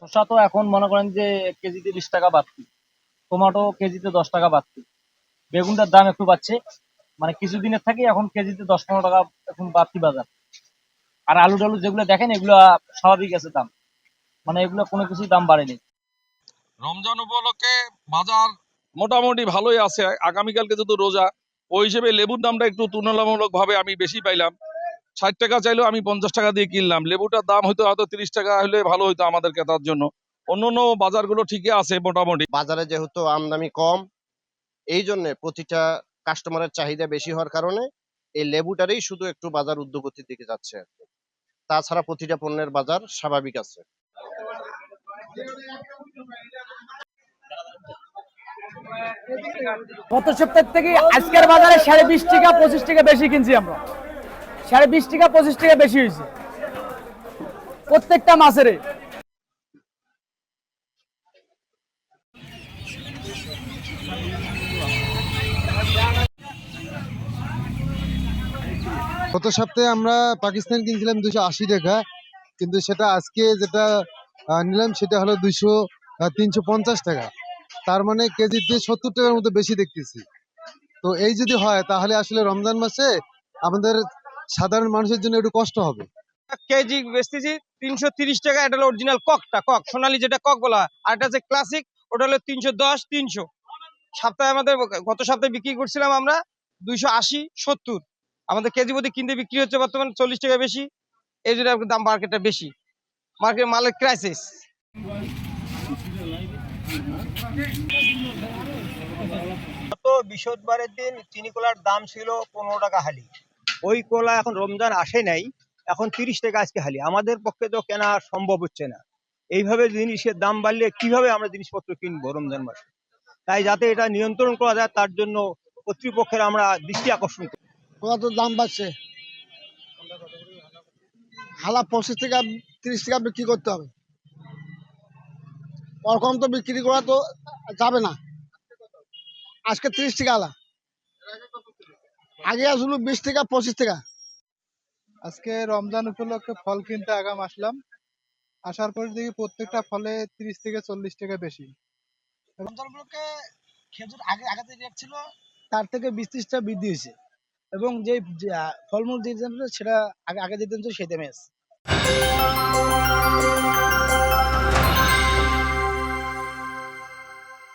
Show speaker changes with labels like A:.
A: শসা তো এখন মনে করেন যে কেজিতে 20 টাকা বাড়তি, টমেটো কেজিতে 10 টাকা বাড়তি, বেগুনটার দাম একটু বাড়ছে, মানে কিছুদিনের থেকে এখন কেজিতে 10-15 টাকা এখন বাড়তি বাজার। আর আলু টালু যেগুলো দেখেন এগুলো স্বাভাবিক আছে দাম, মানে এগুলো কোনো কিছুই দাম বাড়েনি।
B: রমজান উপলক্ষে বাজার মোটামুটি ভালোই আছে। আগামীকালকে যেহেতু রোজা, ওই হিসেবে লেবুর দামটা একটু তুলনামূলক ভাবে আমি বেশি পাইলাম। 60 টাকা চাইলেও আমি 50 টাকা দিয়ে কিনলাম। লেবুটার দাম হয়তো 30 টাকা হলে ভালো হইতো আমাদের ক্রেতার জন্য। অন্যান্য বাজারগুলো ঠিকই আছে মোটামুটি।
C: বাজারে যেহেতু আমদানি কম, এই জন্য প্রতিটা কাস্টমারের চাহিদা বেশি হওয়ার কারণে এই লেবুটারই শুধু একটু বাজার ঊর্ধ্বগতির দিকে যাচ্ছে আর কি। তাছাড়া প্রতিটা পণ্যের বাজার স্বাভাবিক আছে।
D: গত সপ্তাহ থেকে আজকের বাজারে 20.5 টাকা 25 টাকা বেশি কিনছি আমরা। 20.5 টাকা 25 টাকা বেশি হয়েছে প্রত্যেকটা মাছের।
E: গত সপ্তাহে আমরা পাকিস্তান কিনছিলাম 280 টাকা, কিন্তু সেটা আজকে যেটা নিলাম সেটা হলো 350 টাকা। তার মানে কেজিতে 70 টাকার মতো বেশি দেখতেছি। তো এই যদি হয় তাহলে আসলে রমজান মাসে আমাদের সাধারণ মানুষের জন্য একটু কষ্ট হবে।
F: কেজি বেচতেছি 330 টাকা। এটা হলো অরিজিনাল কক সোনালী, যেটা কক বলা, আর এটা হচ্ছে ক্লাসিক, ওটা হলো 310 300। সপ্তাহে আমাদের গত সপ্তাহে বিক্রি করছিলাম আমরা 280 70। আমাদের কেজি প্রতি কিনতে বিক্রি হচ্ছে বর্তমানে 40 টাকা বেশি। এই জন্য দাম মার্কেটটা বেশি, মার্কেট মালের ক্রাইসিস।
G: গত বৃহস্পতিবারের দিন চিনি কলার দাম ছিল 15 টাকা হালি। ওই কলা এখন রমজান আসে নাই, এখন 30 টাকা আজকে হালি। আমাদের পক্ষে তো কেনা সম্ভব হচ্ছে না। এইভাবে জিনিসের দাম বাড়লে কিভাবে আমরা জিনিসপত্র কিনবো রমজান মাসে? তাই যাতে এটা নিয়ন্ত্রণ করা যায় তার জন্য কর্তৃপক্ষের আমরা দৃষ্টি আকর্ষণ করি।
E: কলা তো দাম বাড়ছে, হালা 25 টাকা 30 টাকা বিক্রি করতে হবে, ওরকম তো বিক্রি করা তো যাবে না। আজকে 30 টাকা আলা, আগে আসলো 20 টাকা 25 টাকা। আজকে রমজান উপলক্ষে ফল কিনতে আগাম আসলাম, আসার পর দেখি প্রত্যেকটা ফলে 30 থেকে 40 টাকা বেশি। রমজান উপলক্ষে খেজুর আগে আগে যে রেট ছিল তার থেকে 20-30 টাকা বৃদ্ধি হয়েছে, এবং যে ফলমূল যে দাম ছিল সেটা আগে আগে যে দাম ছিল সেই দামে আছে।